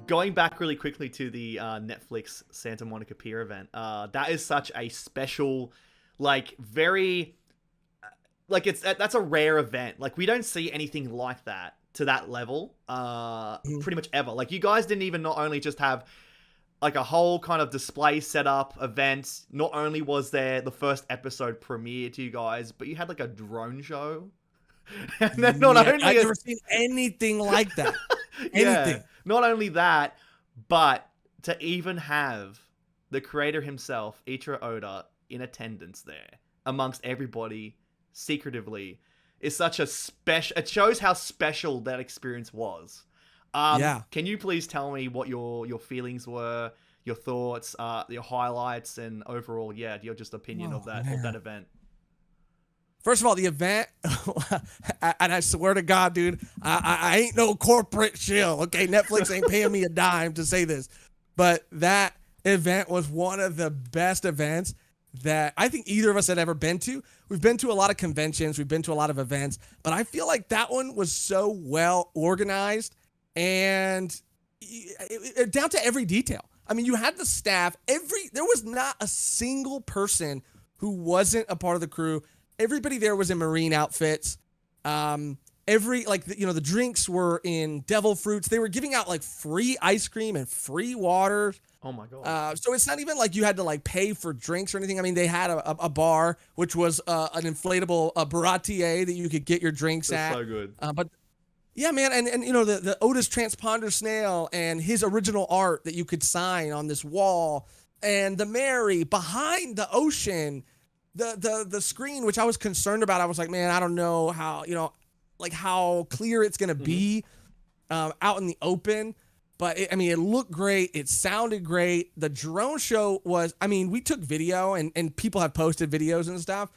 going back really quickly to the Netflix Santa Monica Pier event, that is such a special, like, very, like, that's a rare event. Like, we don't see anything like that to that level, pretty much ever. Like, you guys didn't even not only just have like a whole kind of display setup event. Not only was there the first episode premiere to you guys, but you had like a drone show. And then not only I've never seen anything like that. Anything. Yeah, not only that, but to even have the creator himself, Ichiro Oda, in attendance there amongst everybody secretively is such a special. It shows how special that experience was. Can you please tell me what your feelings were, your thoughts, your highlights, and overall, your just opinion of that event? First of all, the event, and I swear to God, dude, I ain't no corporate shill. Okay, Netflix ain't paying me a dime to say this, but that event was one of the best events that I think either of us had ever been to. We've been to a lot of conventions, we've been to a lot of events, but I feel like that one was so well organized and down to every detail. I mean, you had the staff, there was not a single person who wasn't a part of the crew. Everybody there was in marine outfits. The drinks were in devil fruits. They were giving out like free ice cream and free water. Oh my God. So it's not even like you had to like pay for drinks or anything. I mean, they had a bar, which was an inflatable baratier that you could get your drinks at. So good. But yeah, man, and you know the Otis transponder snail and his original art that you could sign on this wall, and the Mary behind the ocean, the screen, which I was concerned about. I was like, man, I don't know how how clear it's gonna be out in the open, but it looked great. It sounded great. The drone show was, we took video and people have posted videos and stuff,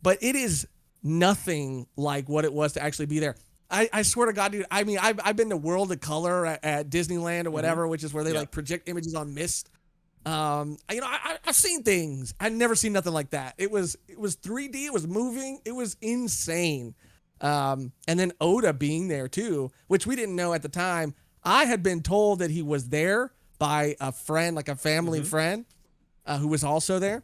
but it is nothing like what it was to actually be there. I swear to God, dude. I've been to World of Color at Disneyland or whatever, which is where they like project images on mist. I've seen things. I've never seen nothing like that. It was 3D. It was moving. It was insane. And then Oda being there too, which we didn't know at the time. I had been told that he was there by a friend, like a family friend, who was also there.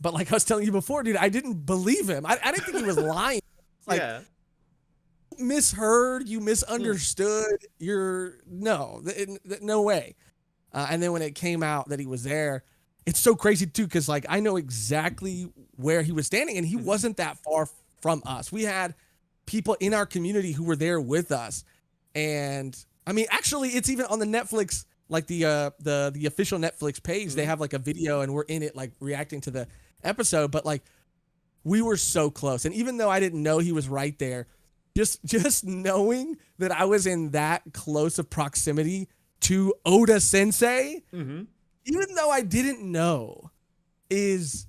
But like I was telling you before, dude, I didn't believe him. I didn't think he was lying. Like, misheard, you misunderstood. No way. And then when it came out that he was there, it's so crazy too, because like I know exactly where he was standing, and he wasn't that far from us. We had people in our community who were there with us, and actually, it's even on the Netflix, like the official Netflix page. They have like a video, and we're in it, like reacting to the episode. But like, we were so close, and even though I didn't know he was right there, just knowing that I was in that close of proximity to Oda Sensei, even though I didn't know, is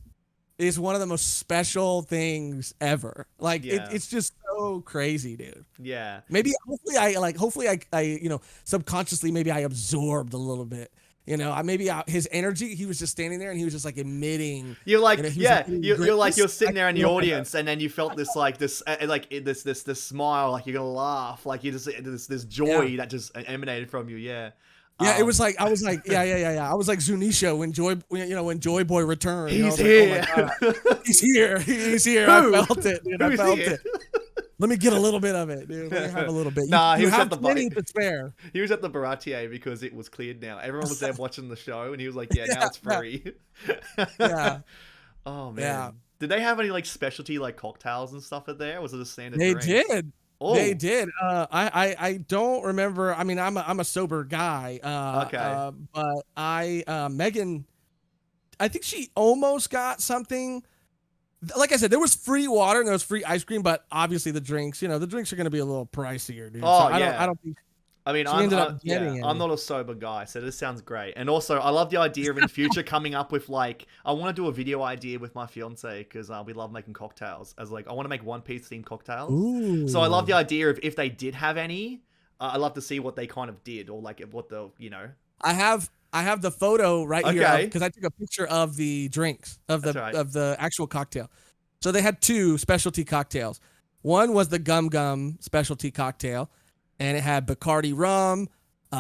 one of the most special things ever. Like it's just so crazy, dude. Yeah. Maybe hopefully I subconsciously maybe I absorbed a little bit. His energy, he was just standing there and he was just like emitting. You're like, you're sitting there in the audience, and then you felt this this smile, like you're gonna laugh, like you just this joy that just emanated from you. Yeah. Yeah, it was like I was like, yeah. I was like Zunisha when Joy Boy returned. He's here. Like, oh my God. He's here. He's here. I felt it, dude. I felt it. Let me get a little bit of it, dude. Let me have a little bit. He was at the plenty to spare. He was at the Baratier because it was cleared now. Everyone was there watching the show, and he was like, now it's free. Yeah. Oh man. Yeah. Did they have any like specialty like cocktails and stuff at there? Or was it a standard They drink? did. Oh. They did. I don't remember. I'm a sober guy. Okay. But Megan, I think she almost got something. Like I said, there was free water and there was free ice cream, but obviously the drinks are going to be a little pricier, dude. Oh, so yeah. I don't think. I'm not a sober guy, so this sounds great. And also, I love the idea of in the future coming up with like, I want to do a video idea with my fiance because we love making cocktails. As like, I want to make One Piece themed cocktails. Ooh. So I love the idea of if they did have any, I'd love to see what they kind of did or like what the I have the photo right here because I took a picture of the drinks of the actual cocktail. So they had two specialty cocktails. One was the Gum Gum specialty cocktail, and it had Bacardi rum,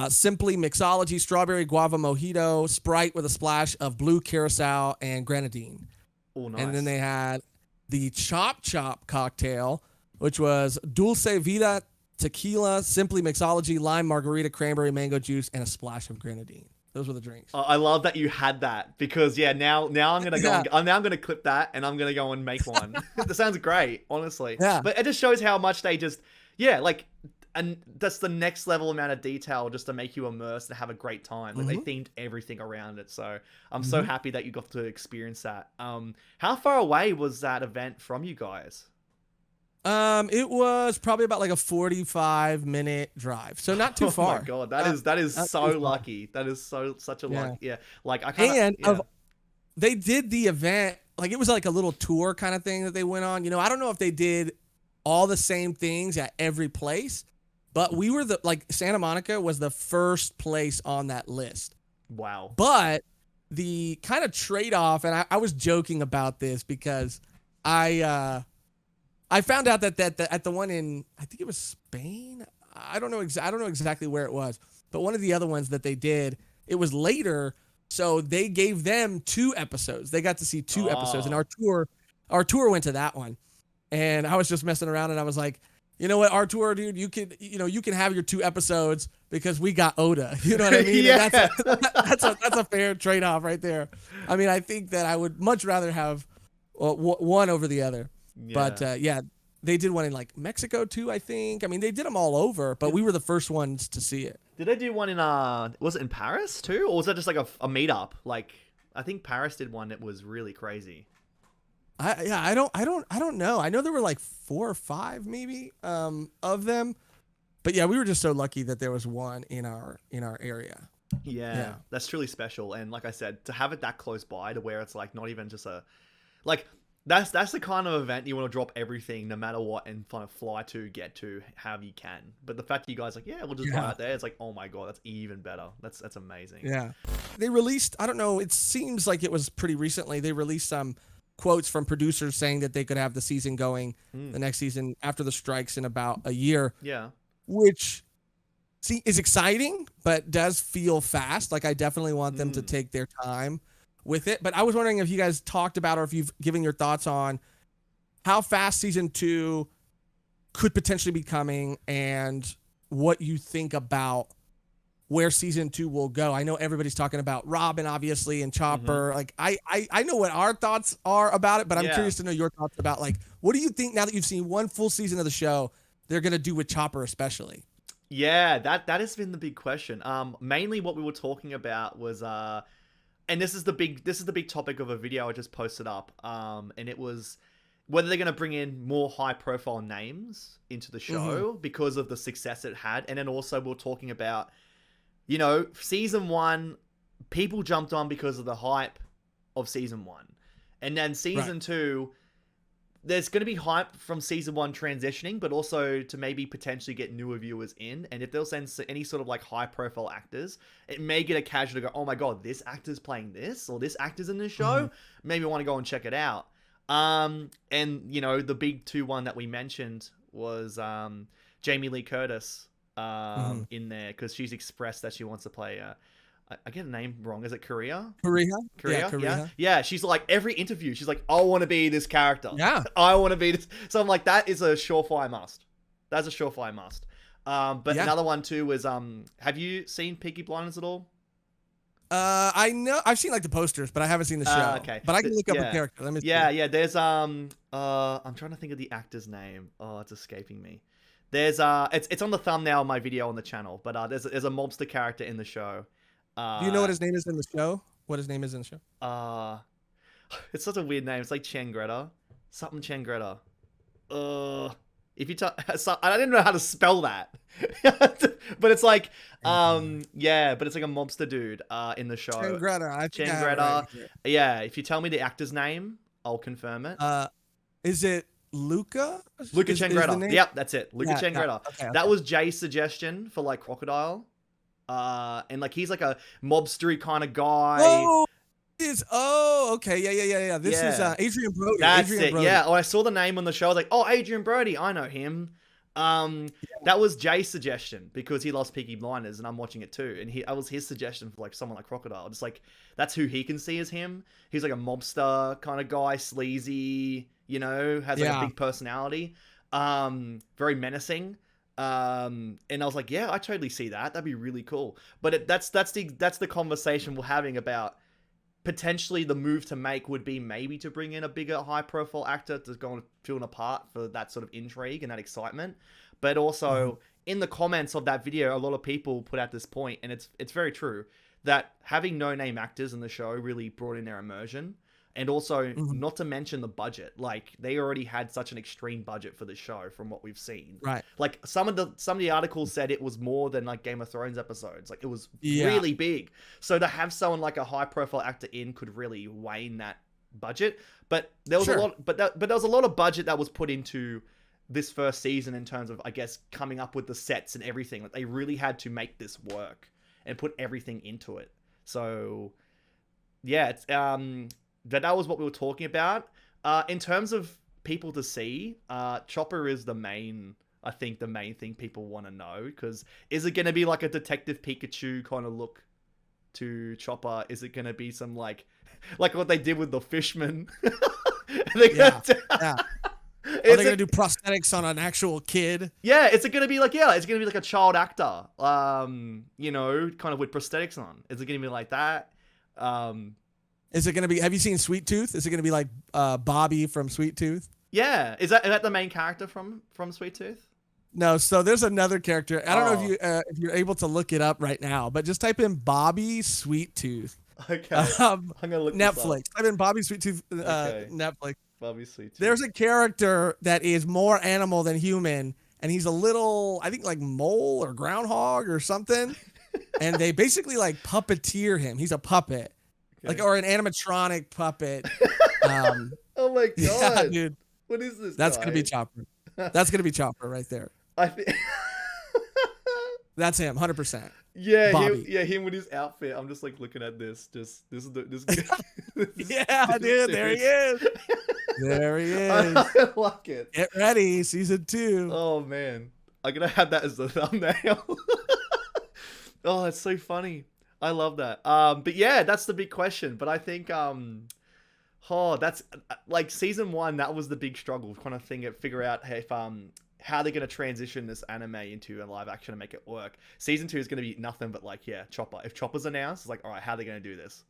Simply Mixology Strawberry Guava Mojito, Sprite with a splash of blue curacao and grenadine. Oh, nice. And then they had the Chop Chop cocktail, which was Dulce Vida Tequila, Simply Mixology, Lime Margarita, Cranberry Mango Juice, and a splash of grenadine. Those were the drinks. I love that you had that because now I'm gonna go. Now I'm gonna clip that and I'm gonna go and make one. That sounds great, honestly. Yeah. But it just shows how much they just like, and that's the next level amount of detail just to make you immersed and have a great time. Like they themed everything around it, so I'm so happy that you got to experience that. How far away was that event from you guys? It was probably about like a 45-minute drive, so not too far. Oh my god, that is so lucky. That is such a luck. Yeah, like I can't. And they did the event like it was like a little tour kind of thing that they went on. You know, I don't know if they did all the same things at every place, but we were Santa Monica was the first place on that list. Wow. But the kind of trade-off, and I was joking about this because I found out that at the one in, I think it was Spain. I don't know exactly where it was, but one of the other ones that they did, it was later, so they gave them 2 episodes. They got to see 2 episodes, and our tour went to that one. And I was just messing around, and I was like, you know what, our tour, dude, you can have your 2 episodes because we got Oda. You know what I mean? Yeah. That's a fair trade-off right there. I mean, I think that I would much rather have one over the other. Yeah. But they did one in like Mexico too, I think. I mean, they did them all over, but we were the first ones to see it. Did they do one in was it in Paris too, or was that just like a meetup? Like I think Paris did one that was really crazy. I don't know. I know there were like 4 or 5 maybe of them, but yeah, we were just so lucky that there was one in our area. Yeah, that's truly special. And like I said, to have it that close by to where it's like not even just that's the kind of event you want to drop everything no matter what and kind of fly to get to however you can. But the fact that you guys we'll just fly out there, it's like, oh my god, that's even better. That's amazing. Yeah. They released, I don't know, it seems like it was pretty recently, they released some quotes from producers saying that they could have the season going the next season after the strikes in about a year. Yeah. Which is exciting, but does feel fast. Like I definitely want them to take their time with it. But I was wondering if you guys talked about, or if you've given your thoughts on how fast season 2 could potentially be coming and what you think about where season 2 will go. I know everybody's talking about Robin, obviously, and Chopper. Like I know what our thoughts are about it, but I'm curious to know your thoughts about what do you think now that you've seen one full season of the show they're going to do with Chopper especially? Yeah, that has been the big question. Mainly what we were talking about was and this is the big topic of a video I just posted up. And it was whether they're going to bring in more high profile names into the show because of the success it had. And then also we're talking about, season 1, people jumped on because of the hype of season 1. And then season 2, there's going to be hype from season 1 transitioning, but also to maybe potentially get newer viewers in. And if they'll send any sort of high profile actors, it may get a casual to go, oh my god, this actor's playing this, or this actor's in this show. Maybe I want to go and check it out. And the big 2-1 that we mentioned was Jamie Lee Curtis in there, because she's expressed that she wants to play I get the name wrong. Is it Korea? Korea. Yeah. She's like, every interview, she's like, I want to be this character. Yeah. I want to be this. So I'm like, that is a surefire must. That's a surefire must. But another one too was, have you seen Peaky Blinders at all? I know I've seen the posters, but I haven't seen the show. Okay. But I can look up a character. Let me see. Yeah. There's I'm trying to think of the actor's name. Oh, it's escaping me. There's it's on the thumbnail of my video on the channel, but there's a mobster character in the show. Do you know what his name is in the show? It's such a weird name. It's like Changreta. Something Changreta. If you I didn't know how to spell that. But it's like but it's like a mobster dude in the show. Changreta. Yeah, if you tell me the actor's name, I'll confirm it. Is it Luca? Luca Changreta. Yep, that's it. Luca Changreta. Okay. That was Jay's suggestion for Crocodile. And he's like a mobstery kind of guy. Okay. Yeah. This is Adrian Brody. That's it. Yeah. Oh, I saw the name on the show. I was like, oh, Adrian Brody. I know him. That was Jay's suggestion because he loves Peaky Blinders, and I'm watching it too. And that was his suggestion for like someone like Crocodile. Just like that's who he can see as him. He's like a mobster kind of guy, sleazy, has like a big personality, very menacing. And I was like, yeah, I totally see that. That'd be really cool. But that's the conversation we're having about potentially the move to make would be maybe to bring in a bigger high profile actor to go and fill in a part for that sort of intrigue and that excitement. But also in the comments of that video, a lot of people put out this point, and it's very true, that having no name actors in the show really brought in their immersion. And also, not to mention the budget. Like, they already had such an extreme budget for the show from what we've seen. Right. Like, some of the articles said it was more than, like, Game of Thrones episodes. Like, it was really big. So to have someone like a high-profile actor in could really wane that budget. But there was a lot... But there was a lot of budget that was put into this first season in terms of, I guess, coming up with the sets and everything. Like, they really had to make this work and put everything into it. So, yeah, it's... That was what we were talking about. In terms of people to see, Chopper is the main thing people want to know. Because is it going to be like a Detective Pikachu kind of look to Chopper? Is it going to be some like what they did with the Fishman? Are they going to do prosthetics on an actual kid? Yeah, it's going to be like a child actor, kind of with prosthetics on. Is it going to be like that? Is it going to be, have you seen Sweet Tooth? Is it going to be like Bobby from Sweet Tooth? Yeah. Is that the main character from Sweet Tooth? No, so there's another character. I don't know if you're able to look it up right now, but just type in Bobby Sweet Tooth. Okay. I'm going to look Netflix. Type in Bobby Sweet Tooth Netflix. Bobby Sweet Tooth. There's a character that is more animal than human, and he's a little, I think like mole or groundhog or something. And they basically like puppeteer him. He's a puppet. Okay. Or an animatronic puppet. Oh my god, yeah, dude! What is this? That's gonna be Chopper. That's gonna be Chopper right there. I think that's him, 100%. Yeah, him with his outfit. I'm just like looking at this. This yeah, dude. There he is. There he is. I like it. Get ready, season 2. Oh man, I'm gonna have that as the thumbnail. Oh, that's so funny. I love that. But yeah, that's the big question. But I think, that's like season 1. That was the big struggle, kind of thing. Figure out if how they're gonna transition this anime into a live action and make it work. Season 2 is gonna be nothing but like Chopper. If Chopper's announced, it's like, all right, how are they gonna do this?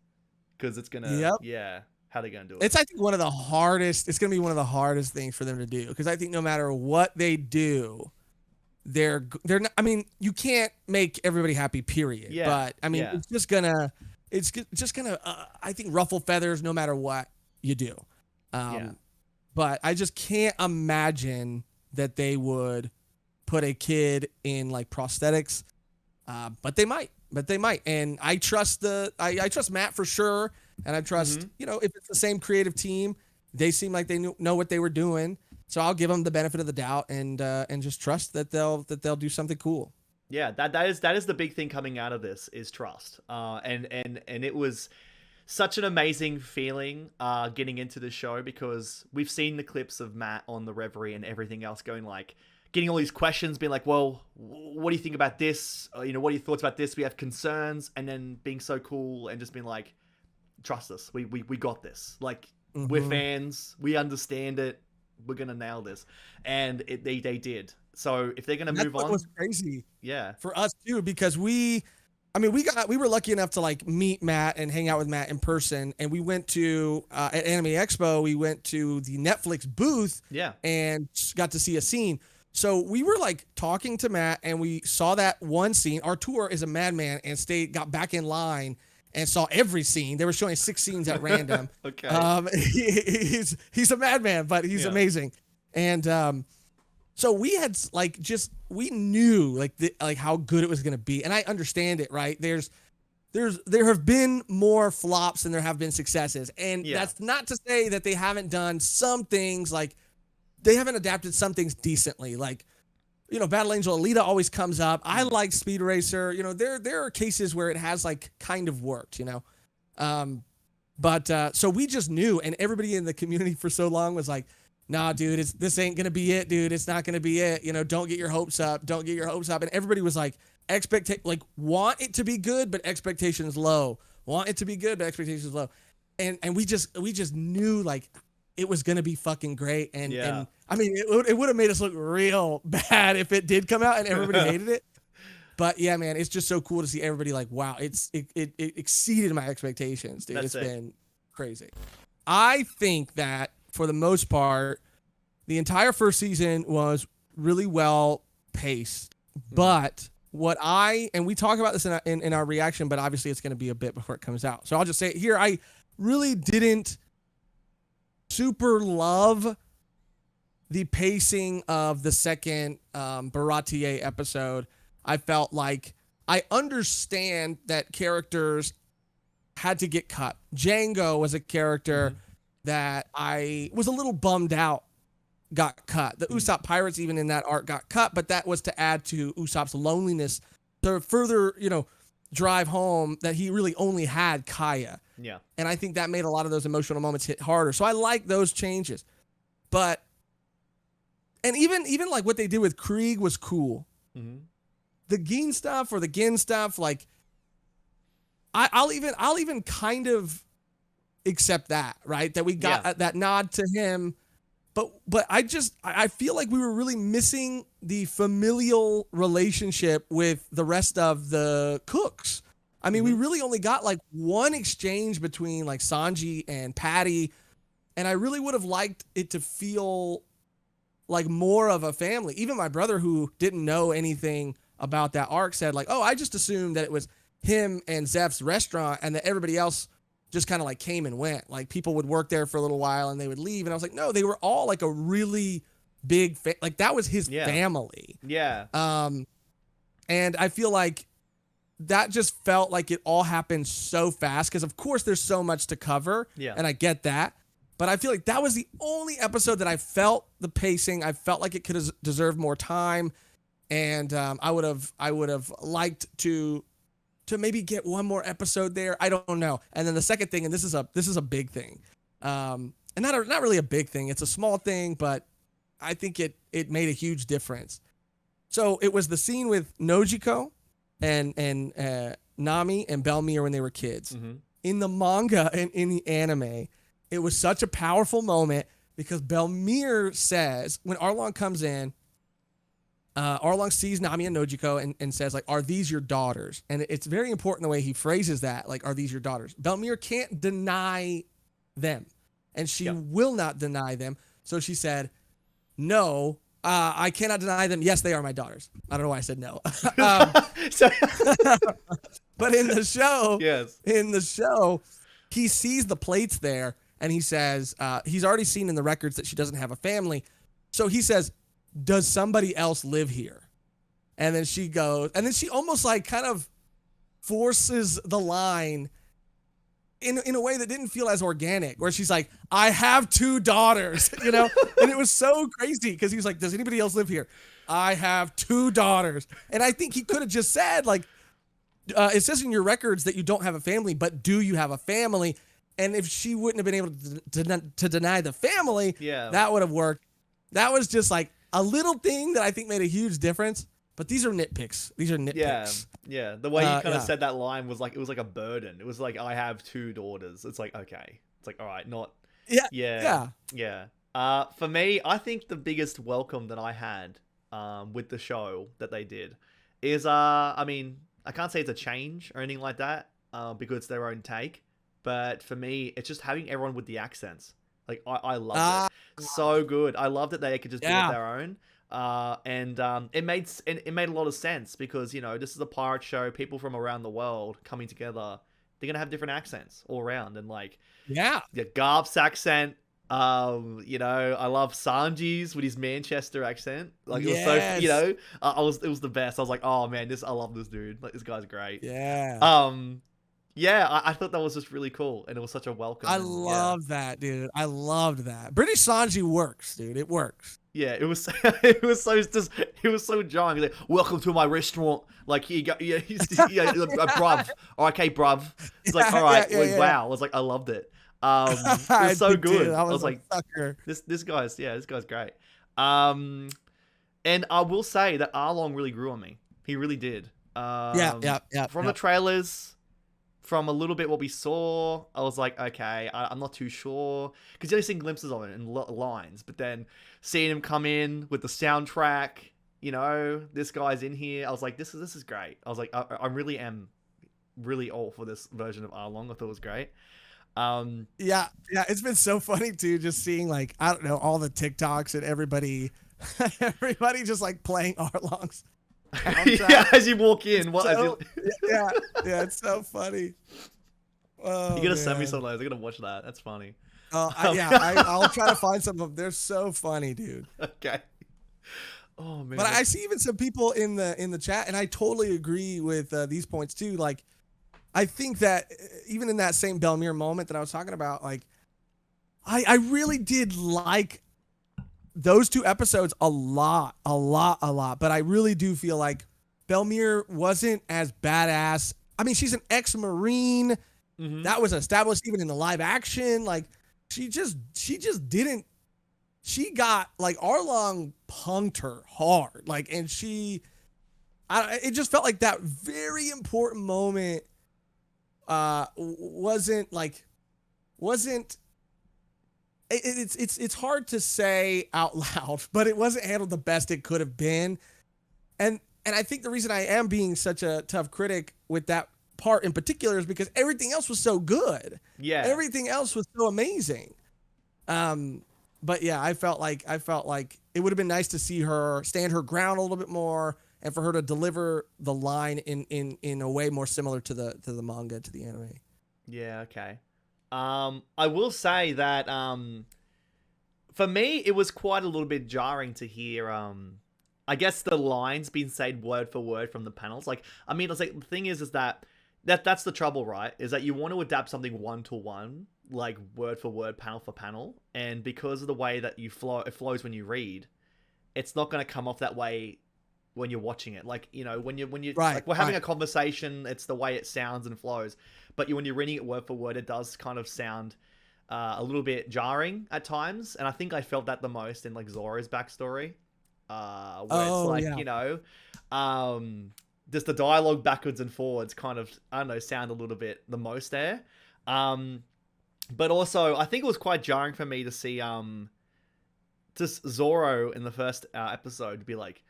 Because it's gonna, how are they gonna do it? It's I think one of the hardest. It's gonna be one of the hardest things for them to do, because I think no matter what they do, they're not, I mean, you can't make everybody happy, period. Yeah, but I mean, it's just gonna I think ruffle feathers no matter what you do. But I just can't imagine that they would put a kid in like prosthetics. But they might. And I trust I trust Matt for sure, and I trust if it's the same creative team, they seem like they know what they were doing. So I'll give them the benefit of the doubt and just trust that they'll do something cool. Yeah, that is the big thing coming out of this is trust. And it was such an amazing feeling getting into the show, because we've seen the clips of Matt on the Reverie and everything else going like getting all these questions, being like, well, what do you think about this? What are your thoughts about this? We have concerns, and then being so cool and just being like, trust us, we got this. Like we're fans, we understand it. We're gonna nail this, and they did. So if they're gonna move on, was crazy. Yeah, for us too, because we were lucky enough to like meet Matt and hang out with Matt in person, and we went to at Anime Expo. We went to the Netflix booth, and got to see a scene. So we were like talking to Matt, and we saw that one scene. Artur is a madman, and got back in line and saw every scene. They were showing 6 scenes at random. Okay. He's a madman, but he's amazing. And so we had like we knew like how good it was going to be, and I understand it, right? There have been more flops than there have been successes, and that's not to say that they haven't done some things, like they haven't adapted some things decently, like Battle Angel Alita always comes up. I like Speed Racer. There are cases where it has like kind of worked, but so we just knew, and everybody in the community for so long was like, nah, dude, this ain't gonna be it, dude. It's not gonna be it. You know, don't get your hopes up. Don't get your hopes up. And everybody was like, want it to be good, but expectations low. Want it to be good, but expectations low. And we just knew like it was gonna be fucking great. And I mean, it would have made us look real bad if it did come out and everybody hated it. But yeah, man, it's just so cool to see everybody like, wow, it exceeded my expectations, dude. It's been crazy. I think that for the most part, the entire first season was really well paced. But and we talk about this in our reaction, but obviously it's going to be a bit before it comes out. So I'll just say it here. I really didn't super love the pacing of the second Baratier episode. I felt like I understand that characters had to get cut. Django was a character that I was a little bummed out got cut. The Usopp pirates even in that arc got cut, but that was to add to Usopp's loneliness to further, drive home that he really only had Kaya. Yeah. And I think that made a lot of those emotional moments hit harder. So I like those changes. But and even like what they did with Krieg was cool. The Gin stuff or the Gin stuff, like I'll even kind of accept that, right? That we got that nod to him. But I feel like we were really missing the familial relationship with the rest of the cooks. I mean, we really only got like one exchange between like Sanji and Patty, and I really would have liked it to feel like more of a family. Even my brother, who didn't know anything about that arc, said like, oh, I just assumed that it was him and Zeph's restaurant and that everybody else just kind of like came and went. Like people would work there for a little while and they would leave. And I was like, no, they were all like a really big, like that was his family. Yeah. And I feel like that just felt like it all happened so fast. Cause of course there's so much to cover. Yeah. And I get that. But I feel like that was the only episode that I felt the pacing. I felt like it could have deserved more time. And I would have liked to maybe get one more episode there. I don't know. And then the second thing, and this is a big thing, and not really a big thing. It's a small thing, but I think it made a huge difference. So it was the scene with Nojiko and Nami and Belmir when they were kids. In the manga and in the anime, it was such a powerful moment because Belmir says, when Arlong comes in, Arlong sees Nami and Nojiko and says, like, are these your daughters? And it's very important the way he phrases that, like, are these your daughters? Belmir can't deny them, and she will not deny them. So she said, no, I cannot deny them. Yes, they are my daughters. I don't know why I said no. But in the show, he sees the plates there, and he says, he's already seen in the records that she doesn't have a family. So he says, does somebody else live here? And then she goes, and then she almost like kind of forces the line in a way that didn't feel as organic, where she's like, I have 2 daughters, and it was so crazy because he was like, does anybody else live here? I have 2 daughters. And I think he could have just said like, it says in your records that you don't have a family, but do you have a family? And if she wouldn't have been able to deny the family, that would have worked. That was just like a little thing that I think made a huge difference, but these are nitpicks. Yeah. The way you kind of said that line was like, it was like a burden. It was like, I have 2 daughters. It's like, okay. It's like, all right, not. Yeah. For me, I think the biggest welcome that I had with the show that they did is, I mean, I can't say it's a change or anything like that because it's their own take. But for me, it's just having everyone with the accents. Like, I love it. So good. I love that they could just do it their own. And it made a lot of sense because, this is a pirate show. People from around the world coming together. They're going to have different accents all around. And Garp's accent. I love Sanji's with his Manchester accent. Like, it was so, it was the best. I was like, oh man, I love this dude. Like, this guy's great. I thought that was just really cool, and it was such a welcome. I love that, dude. I loved that. British Sanji works, dude. It works. Yeah, it was. It was so jarring. He's like, welcome to my restaurant. Like, here you go. Bruv. Okay, bruv. It's like, all right. Wow. I was like, I loved it. It I was so did good. too. I I was was a like, sucker. this guy's great. Um, and I will say that Arlong really grew on me. He really did. Yeah, yeah, yeah, From yeah. the trailers, from a little bit what we saw, I was like, okay, I'm not too sure, because you only seen glimpses of it and lines, but then seeing him come in with the soundtrack, you know, this guy's in here. I was like, this is great. I was like, I really am really all for this version of Arlong. I thought it was great. Yeah, yeah, it's been so funny too, just seeing like I don't know all the TikToks and everybody, everybody just like playing Arlong's soundtrack. Yeah, as you walk in, what? So, yeah, yeah, it's so funny. Oh, You're gonna send me man. some of those. I'm gonna watch that. That's funny. I'll try to find some of them. They're so funny, dude. Okay. Oh man. But I see even some people in the chat, and I totally agree with these points too. Like, I think that even in that same Belmere moment that I was talking about, like, I really did like those two episodes a lot. But I really do feel like Belmere wasn't as badass. I mean, she's an ex-Marine. Mhm. That was established even in the live action. Like, she just didn't. She got like Arlong punked her hard. Like, and it just felt like that very important moment wasn't it's hard to say out loud, but it wasn't handled the best it could have been. And I think the reason I am being such a tough critic with that part in particular is because everything else was so good. Yeah. Everything else was so amazing. But yeah, I felt like it would have been nice to see her stand her ground a little bit more, and for her to deliver the line in a way more similar to the manga, to the anime. Yeah, okay. I will say that for me it was quite a little bit jarring to hear I guess the lines being said word for word from the panels. Like, I mean, it's like the thing is that's the trouble, right? Is that you want to adapt something one to one, like word for word, panel for panel, and because of the way that it flows when you read, it's not going to come off that way when you're watching it. Like, you know, when you Right, like we're having right. a conversation, it's the way it sounds and flows. But when you're reading it word for word, it does kind of sound a little bit jarring at times. And I think I felt that the most in like Zoro's backstory, where it's like, Yeah. you know, just the dialogue backwards and forwards kind of, I don't know, sound a little bit the most there. But also I think it was quite jarring for me to see just Zoro in the first episode be like,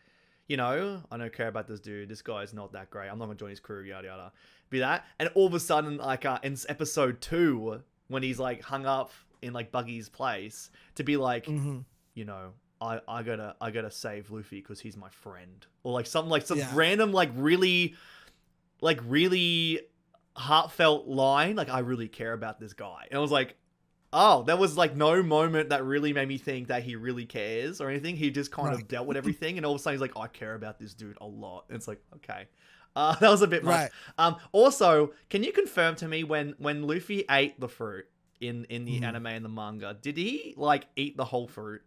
you know, I don't care about this dude. This guy's not that great. I'm not gonna join his crew. Yada yada. Be that, and all of a sudden, like in episode 2, when he's like hung up in like Buggy's place, to be like, you know, I gotta save Luffy because he's my friend, or like some random really heartfelt line. Like, I really care about this guy, and I was like, oh, there was like no moment that really made me think that he really cares or anything. He just kind of dealt with everything, and all of a sudden he's like, I care about this dude a lot. And it's like, okay, that was a bit much. Right. Also, can you confirm to me when Luffy ate the fruit in the anime and the manga, did he like eat the whole fruit,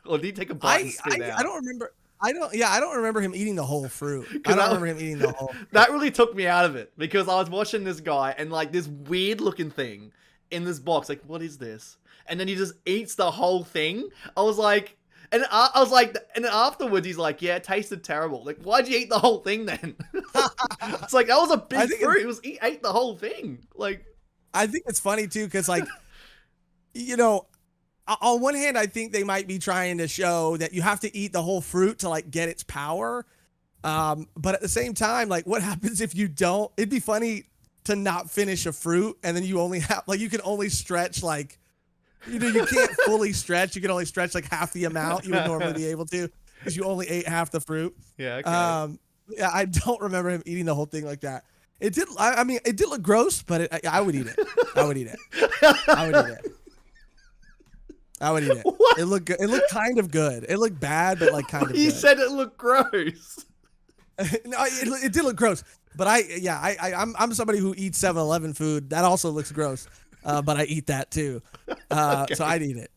or did he take a bite and spit it out? I don't remember. I don't remember him eating the whole fruit. I don't remember him eating the whole fruit. That really took me out of it, because I was watching this guy and like this weird looking thing in this box, like, what is this? And then he just eats the whole thing. I was like, and then afterwards he's like, yeah, it tasted terrible. Like, why'd you eat the whole thing then? It's like, that was a big fruit. He ate the whole thing. Like, I think it's funny too, because like, you know, on one hand, I think they might be trying to show that you have to eat the whole fruit to like get its power. But at the same time, like, what happens if you don't? It'd be funny to not finish a fruit, and then you only have like, you can only stretch like, you know, you can't fully stretch. You can only stretch like half the amount you would normally be able to, because you only ate half the fruit. Yeah. Okay. Yeah, I don't remember him eating the whole thing like that. It did. I mean, it did look gross, but I would eat it. I would eat it. I would eat it. I would eat it. What? It looked good. It looked kind of good. It looked bad, but like kind of You good. said it looked gross. No, it did look gross. But I'm somebody who eats 7-Eleven food. That also looks gross. But I eat that too. Okay. So I'd eat it.